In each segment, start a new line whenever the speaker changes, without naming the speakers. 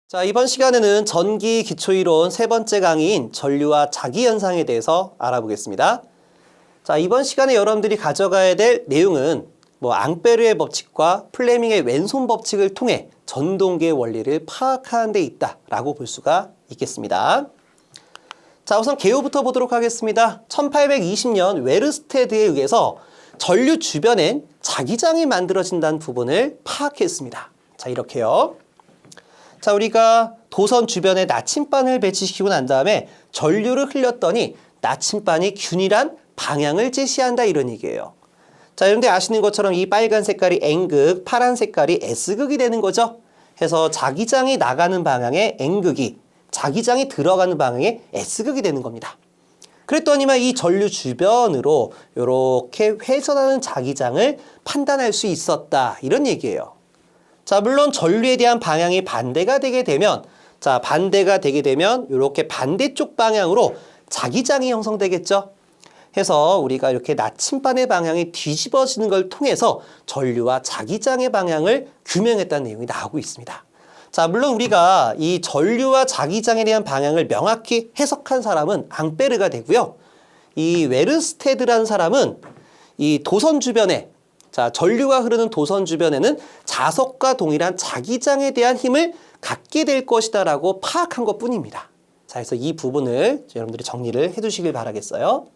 자, 이번 시간에는 전기 기초이론 세 번째 강의인 전류와 자기현상에 대해서 알아보겠습니다. 자, 이번 시간에 여러분들이 가져가야 될 내용은 앙페르의 법칙과 플레밍의 왼손 법칙을 통해 전동계의 원리를 파악하는 데 있다라고 볼 수가 있겠습니다. 자, 우선 개요부터 보도록 하겠습니다. 1820년 웨르스테드에 의해서 전류 주변엔 자기장이 만들어진다는 부분을 파악했습니다. 자, 이렇게요. 자, 우리가 도선 주변에 나침반을 배치시키고 난 다음에 전류를 흘렸더니 나침반이 균일한 방향을 제시한다, 이런 얘기예요. 자, 여러분들 아시는 것처럼 이 빨간 색깔이 N극, 파란 색깔이 S극이 되는 거죠. 해서 자기장이 나가는 방향의 N극이, 자기장이 들어가는 방향의 S극이 되는 겁니다. 그랬더니만 이 전류 주변으로 이렇게 회전하는 자기장을 판단할 수 있었다, 이런 얘기예요. 자, 물론 전류에 대한 방향이 반대가 되게 되면, 이렇게 반대쪽 방향으로 자기장이 형성되겠죠. 해서 우리가 이렇게 나침반의 방향이 뒤집어지는 걸 통해서 전류와 자기장의 방향을 규명했다는 내용이 나오고 있습니다. 자, 물론 우리가 이 전류와 자기장에 대한 방향을 명확히 해석한 사람은 앙페르가 되고요. 이 웨르스테드라는 사람은 이 도선 주변에, 자, 전류가 흐르는 도선 주변에는 자석과 동일한 자기장에 대한 힘을 갖게 될 것이다라고 파악한 것 뿐입니다. 자, 그래서 이 부분을 여러분들이 정리를 해두시길 바라겠어요.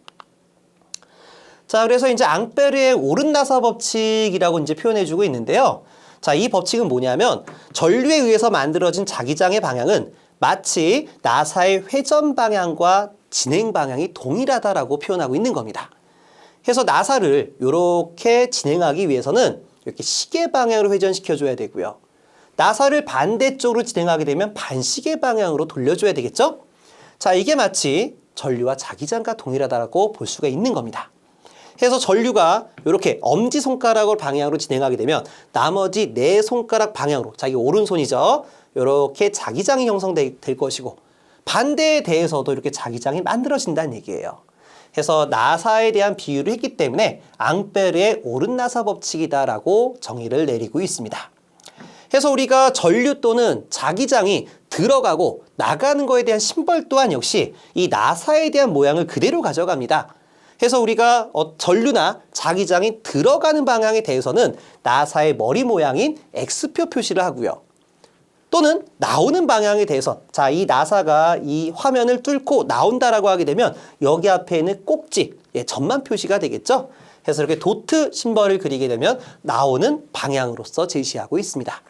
자, 그래서 이제 앙페르의 오른나사 법칙이라고 이제 표현해주고 있는데요. 자, 이 법칙은 뭐냐면 전류에 의해서 만들어진 자기장의 방향은 마치 나사의 회전 방향과 진행 방향이 동일하다라고 표현하고 있는 겁니다. 그래서 나사를 이렇게 진행하기 위해서는 이렇게 시계 방향으로 회전시켜줘야 되고요. 나사를 반대쪽으로 진행하게 되면 반시계 방향으로 돌려줘야 되겠죠? 자, 이게 마치 전류와 자기장과 동일하다고 볼 수가 있는 겁니다. 그래서 전류가 이렇게 엄지손가락을 방향으로 진행하게 되면 나머지 네 손가락 방향으로, 자기 오른손이죠. 이렇게 자기장이 형성될 것이고, 반대에 대해서도 이렇게 자기장이 만들어진다는 얘기예요. 그래서 나사에 대한 비유를 했기 때문에 앙페르의 오른나사 법칙이다라고 정의를 내리고 있습니다. 그래서 우리가 전류 또는 자기장이 들어가고 나가는 것에 대한 심벌 또한 역시 이 나사에 대한 모양을 그대로 가져갑니다. 그래서 우리가 전류나 자기장이 들어가는 방향에 대해서는 나사의 머리 모양인 X표 표시를 하고요. 또는 나오는 방향에 대해서, 자, 이 나사가 이 화면을 뚫고 나온다라고 하게 되면 여기 앞에 있는 꼭지, 점만 표시가 되겠죠. 그래서 이렇게 도트 심벌을 그리게 되면 나오는 방향으로서 제시하고 있습니다.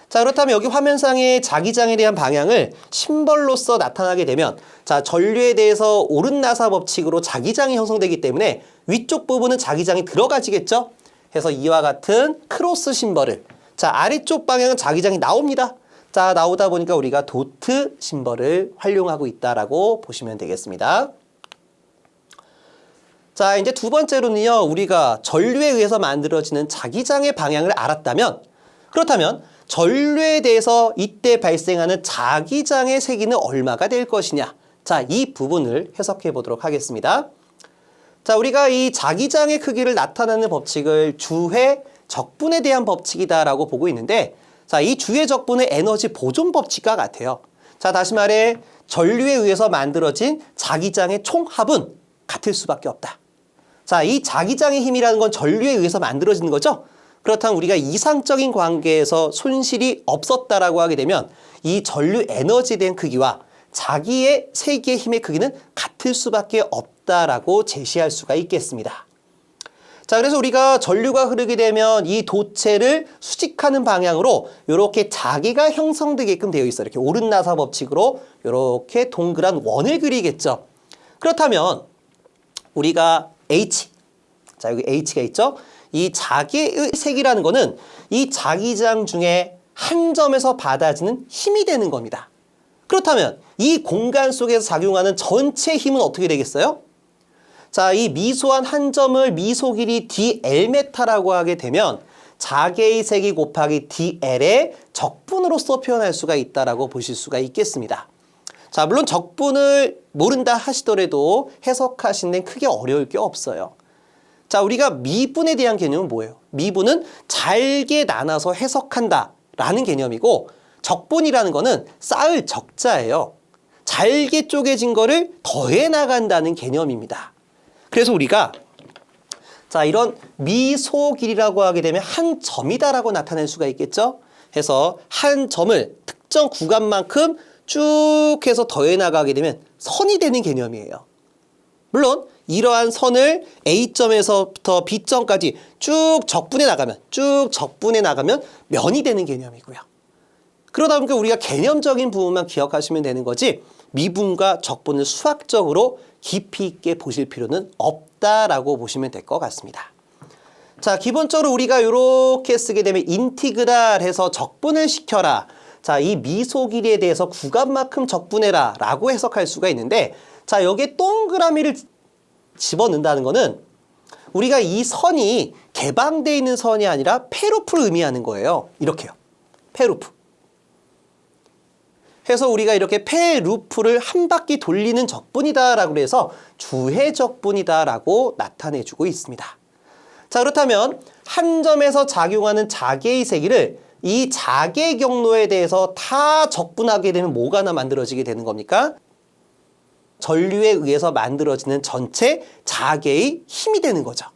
자, 그렇다면 여기 화면상의 자기장에 대한 방향을 심벌로서 나타나게 되면, 자, 전류에 대해서 오른나사 법칙으로 자기장이 형성되기 때문에 위쪽 부분은 자기장이 들어가지겠죠. 그래서 이와 같은 크로스 심벌을, 자, 아래쪽 방향은 자기장이 나옵니다. 자, 나오다 보니까 우리가 도트 심벌을 활용하고 있다라고 보시면 되겠습니다. 자, 이제 두 번째로는요, 우리가 전류에 의해서 만들어지는 자기장의 방향을 알았다면, 그렇다면 전류에 대해서 이때 발생하는 자기장의 세기는 얼마가 될 것이냐. 자, 이 부분을 해석해 보도록 하겠습니다. 자, 우리가 이 자기장의 크기를 나타내는 법칙을 주회 적분에 대한 법칙이다라고 보고 있는데, 자, 이 주회 적분의 에너지 보존 법칙과 같아요. 자, 다시 말해 전류에 의해서 만들어진 자기장의 총합은 같을 수밖에 없다. 자, 이 자기장의 힘이라는 건 전류에 의해서 만들어지는 거죠. 그렇다면 우리가 이상적인 관계에서 손실이 없었다라고 하게 되면 이 전류 에너지에 대한 크기와 자기의 세기의 힘의 크기는 같을 수밖에 없다라고 제시할 수가 있겠습니다. 자, 그래서 우리가 전류가 흐르게 되면 이 도체를 수직하는 방향으로 이렇게 자기가 형성되게끔 되어 있어요. 이렇게 오른나사 법칙으로 이렇게 동그란 원을 그리겠죠. 그렇다면 우리가 H, 자, 여기 H가 있죠. 이 자기의 세기라는 거는 이 자기장 중에 한 점에서 받아지는 힘이 되는 겁니다. 그렇다면 이 공간 속에서 작용하는 전체 힘은 어떻게 되겠어요? 자, 이 미소한 한 점을 미소 길이 dl라고 하게 되면 자개의 세기 곱하기 dl의 적분으로서 표현할 수가 있다라고 보실 수가 있겠습니다. 자, 물론 적분을 모른다 하시더라도 해석하시는 데는 크게 어려울 게 없어요. 자, 우리가 미분에 대한 개념은 뭐예요? 미분은 잘게 나눠서 해석한다 라는 개념이고, 적분이라는 거는 쌓을 적자예요. 잘게 쪼개진 거를 더해 나간다는 개념입니다. 그래서 우리가 자, 이런 미소길이라고 하게 되면 한 점이다라고 나타낼 수가 있겠죠? 해서 한 점을 특정 구간만큼 쭉 해서 더해 나가게 되면 선이 되는 개념이에요. 물론 이러한 선을 A점에서부터 B점까지 쭉 적분해 나가면 면이 되는 개념이고요. 그러다 보니까 우리가 개념적인 부분만 기억하시면 되는 거지 미분과 적분을 수학적으로 깊이 있게 보실 필요는 없다라고 보시면 될 것 같습니다. 자, 기본적으로 우리가 이렇게 쓰게 되면 인티그랄 해서 적분을 시켜라. 자, 이 미소길이에 대해서 구간만큼 적분해라 라고 해석할 수가 있는데, 자, 여기에 동그라미를 집어넣는다는 거는 우리가 이 선이 개방되어 있는 선이 아니라 패루프를 의미하는 거예요. 이렇게요. 패루프. 해서 우리가 이렇게 패루프를 한 바퀴 돌리는 적분이다라고 해서 주해 적분이다라고 나타내주고 있습니다. 자, 그렇다면 한 점에서 작용하는 자개의 세기를 이 자개 경로에 대해서 다 적분하게 되면 뭐가 하나 만들어지게 되는 겁니까? 전류에 의해서 만들어지는 전체 자개의 힘이 되는 거죠.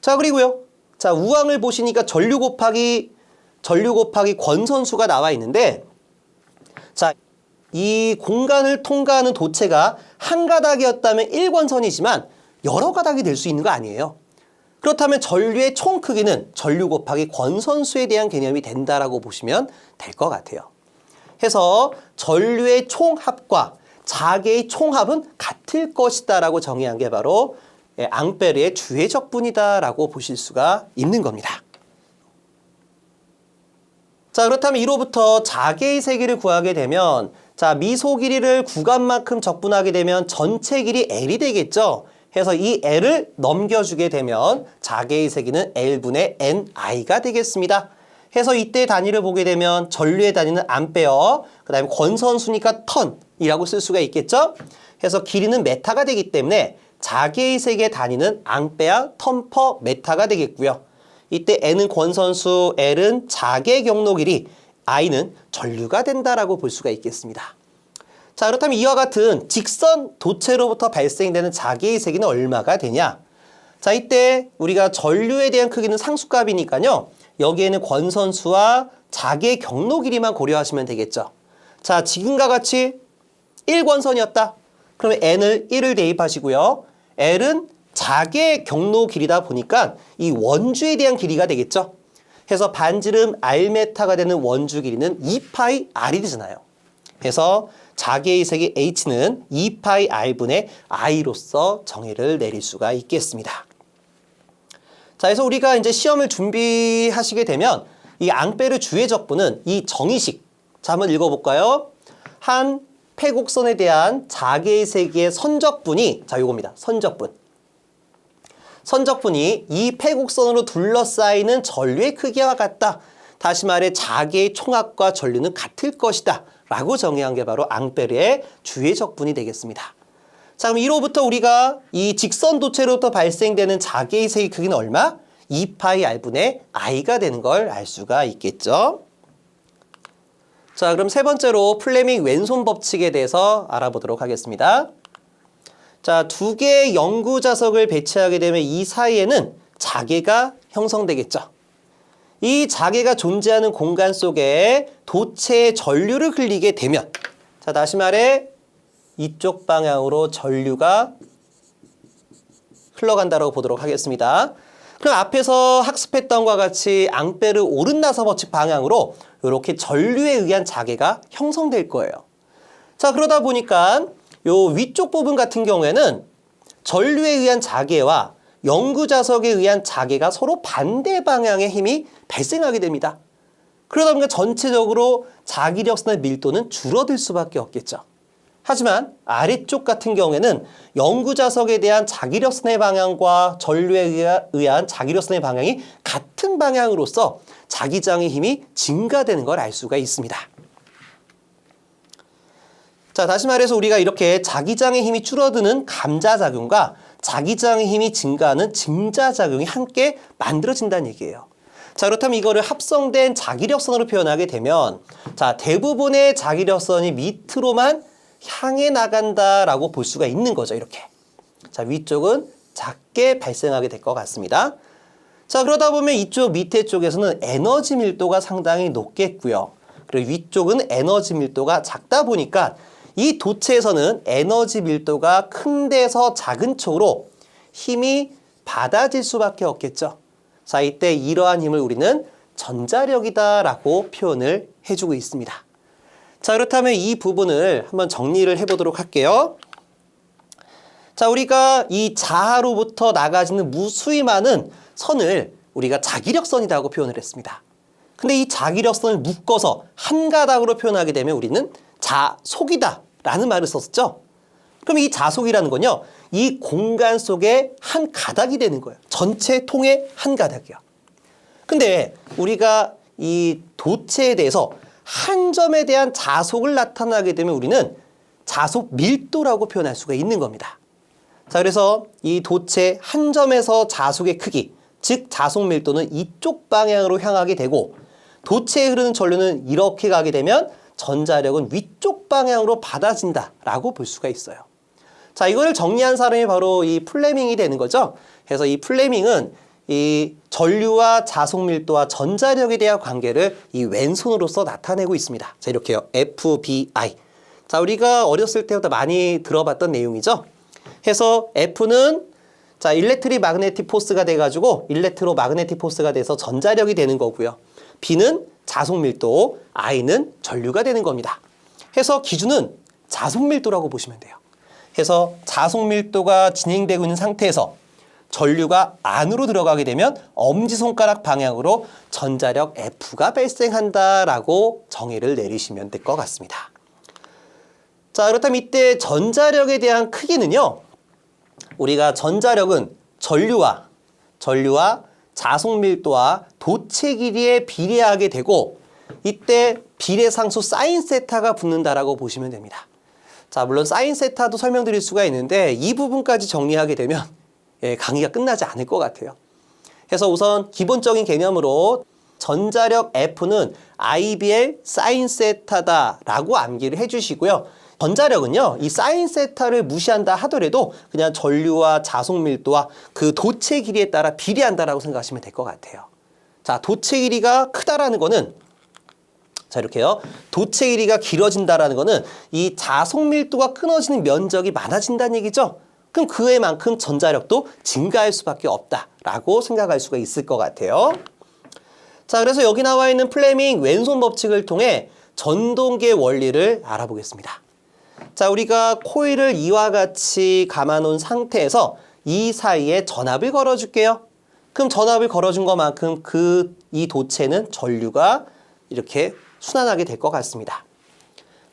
자, 그리고요. 자, 우항을 보시니까 전류 곱하기 권선수가 나와 있는데, 자, 이 공간을 통과하는 도체가 한 가닥이었다면 1권선이지만 여러 가닥이 될 수 있는 거 아니에요. 그렇다면 전류의 총 크기는 전류 곱하기 권선수에 대한 개념이 된다라고 보시면 될 것 같아요. 해서 전류의 총합과 자개의 총합은 같을 것이다라고 정의한 게 바로 앙페르의 주해 적분이다라고 보실 수가 있는 겁니다. 자, 그렇다면 이로부터 자개의 세기를 구하게 되면 자, 미소 길이를 구간만큼 적분하게 되면 전체 길이 L이 되겠죠. 해서 이 L을 넘겨주게 되면 자개의 세기는 L분의 NI가 되겠습니다. 해서 이때 단위를 보게 되면 전류의 단위는 암페어, 그 다음에 권선수니까 턴이라고 쓸 수가 있겠죠. 해서 길이는 메타가 되기 때문에 자개의 세기의 단위는 앙페어, 턴 퍼 메타가 되겠고요. 이때 N은 권선수, L은 자개 경로 길이, I는 전류가 된다라고 볼 수가 있겠습니다. 자, 그렇다면 이와 같은 직선 도체로부터 발생되는 자개의 세기는 얼마가 되냐? 자, 이때 우리가 전류에 대한 크기는 상수값이니까요. 여기에는 권선수와 자개 경로 길이만 고려하시면 되겠죠. 자, 지금과 같이 1권선이었다. 그러면 N을 1을 대입하시고요. L은 자개 경로 길이다 보니까 이 원주에 대한 길이가 되겠죠. 해서 반지름 R메타가 되는 원주 길이는 2파이 R이 되잖아요. 해서 자개의 세기 H는 2파이 R분의 I로서 정의를 내릴 수가 있겠습니다. 자, 그래서 우리가 이제 시험을 준비하시게 되면 이 앙페르 주해 적분은 이 정의식, 자, 한번 읽어볼까요? 한 폐곡선에 대한 자개의 세기의 선적분이, 자, 요겁니다. 선적분이 이 폐곡선으로 둘러싸이는 전류의 크기와 같다. 다시 말해 자개의 총합과 전류는 같을 것이다 라고 정의한 게 바로 앙페르의 주해 적분이 되겠습니다. 자, 그럼 이로부터 우리가 이 직선 도체로부터 발생되는 자개의 세기 크기는 얼마? 2파이 R분의 I가 되는 걸 알 수가 있겠죠. 자, 그럼 세 번째로 플레밍 왼손 법칙에 대해서 알아보도록 하겠습니다. 자, 두 개의 영구 자석을 배치하게 되면 이 사이에는 자개가 형성되겠죠. 이 자개가 존재하는 공간 속에 도체의 전류를 흘리게 되면, 자, 다시 말해 이쪽 방향으로 전류가 흘러간다고 보도록 하겠습니다. 그럼 앞에서 학습했던 것과 같이 앙페르 오른나서 법칙 방향으로 이렇게 전류에 의한 자개가 형성될 거예요. 자, 그러다 보니까 요 위쪽 부분 같은 경우에는 전류에 의한 자개와 영구자석에 의한 자개가 서로 반대 방향의 힘이 발생하게 됩니다. 그러다 보니까 전체적으로 자기력선의 밀도는 줄어들 수밖에 없겠죠. 하지만 아래쪽 같은 경우에는 영구자석에 대한 자기력선의 방향과 전류에 의한 자기력선의 방향이 같은 방향으로서 자기장의 힘이 증가되는 걸 알 수가 있습니다. 자, 다시 말해서 우리가 이렇게 자기장의 힘이 줄어드는 감자작용과 자기장의 힘이 증가하는 증자작용이 함께 만들어진다는 얘기예요. 자, 그렇다면 이거를 합성된 자기력선으로 표현하게 되면 자, 대부분의 자기력선이 밑으로만 향해 나간다라고 볼 수가 있는 거죠. 이렇게. 자, 위쪽은 작게 발생하게 될 것 같습니다. 자, 그러다 보면 이쪽 밑에 쪽에서는 에너지 밀도가 상당히 높겠고요. 그리고 위쪽은 에너지 밀도가 작다 보니까 이 도체에서는 에너지 밀도가 큰 데서 작은 쪽으로 힘이 받아질 수밖에 없겠죠. 자, 이때 이러한 힘을 우리는 전자력이다라고 표현을 해주고 있습니다. 자, 그렇다면 이 부분을 한번 정리를 해보도록 할게요. 자, 우리가 이 자하로부터 나가지는 무수히 많은 선을 우리가 자기력선이라고 표현을 했습니다. 근데 이 자기력선을 묶어서 한 가닥으로 표현하게 되면 우리는 자속이다 라는 말을 썼었죠. 그럼 이 자속이라는 건요, 이 공간 속에 한 가닥이 되는 거예요. 전체 통의 한 가닥이요. 근데 우리가 이 도체에 대해서 한 점에 대한 자속을 나타나게 되면 우리는 자속 밀도라고 표현할 수가 있는 겁니다. 자, 그래서 이 도체 한 점에서 자속의 크기, 즉 자속 밀도는 이쪽 방향으로 향하게 되고 도체에 흐르는 전류는 이렇게 가게 되면 전자력은 위쪽 방향으로 받아진다라고 볼 수가 있어요. 자, 이걸 정리한 사람이 바로 이 플레밍이 되는 거죠. 그래서 이 플레밍은 이 전류와 자속 밀도와 전자력에 대한 관계를 이 왼손으로서 나타내고 있습니다. 자, 이렇게요. FBI. 자, 우리가 어렸을 때부터 많이 들어봤던 내용이죠. 해서 F는 자, 일렉트릭 마그네틱 포스가 돼가지고 일렉트로 마그네틱 포스가 돼서 전자력이 되는 거고요. B는 자속 밀도, I는 전류가 되는 겁니다. 해서 기준은 자속 밀도라고 보시면 돼요. 해서 자속 밀도가 진행되고 있는 상태에서 전류가 안으로 들어가게 되면 엄지손가락 방향으로 전자력 F가 발생한다라고 정의를 내리시면 될 것 같습니다. 자, 그렇다면 이때 전자력에 대한 크기는요, 우리가 전자력은 전류와 자속 밀도와 도체 길이에 비례하게 되고 이때 비례상수 사인 세타가 붙는다라고 보시면 됩니다. 자, 물론 사인 세타도 설명드릴 수가 있는데 이 부분까지 정리하게 되면 강의가 끝나지 않을 것 같아요. 그래서 우선 기본적인 개념으로 전자력 F는 IBL 사인 세타다라고 암기를 해주시고요. 전자력은요, 이 사인 세타를 무시한다 하더라도 그냥 전류와 자속 밀도와 그 도체 길이에 따라 비례한다라고 생각하시면 될 것 같아요. 자, 도체 길이가 크다라는 거는 자, 이렇게요. 도체 길이가 길어진다라는 거는 이 자속 밀도가 끊어지는 면적이 많아진다는 얘기죠. 그럼 그에 만큼 전자력도 증가할 수밖에 없다라고 생각할 수가 있을 것 같아요. 자, 그래서 여기 나와 있는 플레밍 왼손 법칙을 통해 전동계 원리를 알아보겠습니다. 자, 우리가 코일을 이와 같이 감아놓은 상태에서 이 사이에 전압을 걸어줄게요. 그럼 전압을 걸어준 것만큼 이 도체는 전류가 이렇게 순환하게 될 것 같습니다.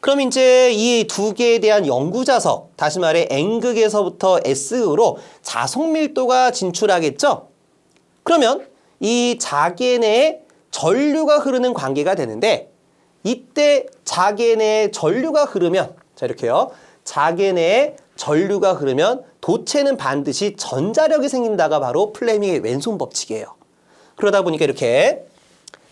그럼 이제 이 두 개에 대한 연구자석, 다시 말해 N극에서부터 S극으로 자속 밀도가 진출하겠죠? 그러면 이 자계 내에 전류가 흐르는 관계가 되는데 이때 자계 내에 전류가 흐르면 자, 이렇게요. 자계 내에 전류가 흐르면 도체는 반드시 전자력이 생긴다가 바로 플레밍의 왼손 법칙이에요. 그러다 보니까 이렇게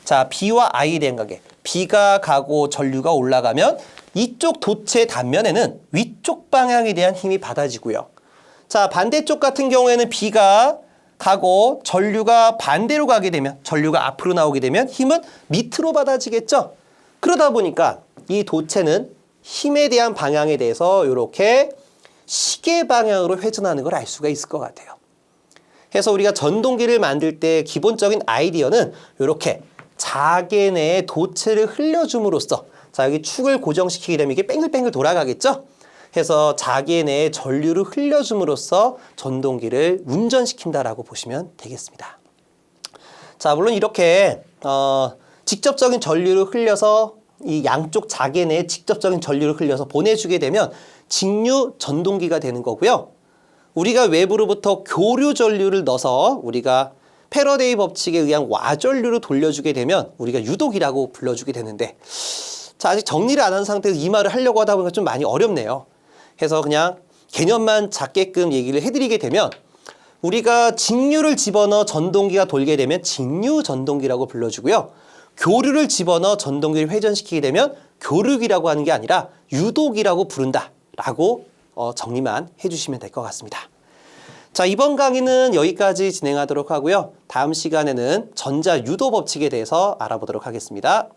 자, B와 I에 대한 관계. B가 가고 전류가 올라가면 이쪽 도체 단면에는 위쪽 방향에 대한 힘이 받아지고요. 자, 반대쪽 같은 경우에는 B가 가고 전류가 반대로 가게 되면 전류가 앞으로 나오게 되면 힘은 밑으로 받아지겠죠. 그러다 보니까 이 도체는 힘에 대한 방향에 대해서 이렇게 시계 방향으로 회전하는 걸 알 수가 있을 것 같아요. 그래서 우리가 전동기를 만들 때 기본적인 아이디어는 이렇게 자계 내에 도체를 흘려줌으로써 자, 여기 축을 고정시키게 되면 이게 뺑글뺑글 돌아가겠죠? 해서 자계 내에 전류를 흘려줌으로써 전동기를 운전시킨다라고 보시면 되겠습니다. 자, 물론 이렇게 직접적인 전류를 흘려서 이 양쪽 자계 내에 직접적인 전류를 흘려서 보내주게 되면 직류 전동기가 되는 거고요. 우리가 외부로부터 교류 전류를 넣어서 우리가 패러데이 법칙에 의한 와전류로 돌려주게 되면 우리가 유독이라고 불러주게 되는데 자, 아직 정리를 안 한 상태에서 이 말을 하려고 하다 보니까 좀 많이 어렵네요. 해서 그냥 개념만 작게끔 얘기를 해드리게 되면 우리가 직류를 집어넣어 전동기가 돌게 되면 직류 전동기라고 불러주고요. 교류를 집어넣어 전동기를 회전시키게 되면 교류기라고 하는 게 아니라 유도기라고 부른다라고 정리만 해주시면 될 것 같습니다. 자, 이번 강의는 여기까지 진행하도록 하고요. 다음 시간에는 전자유도 법칙에 대해서 알아보도록 하겠습니다.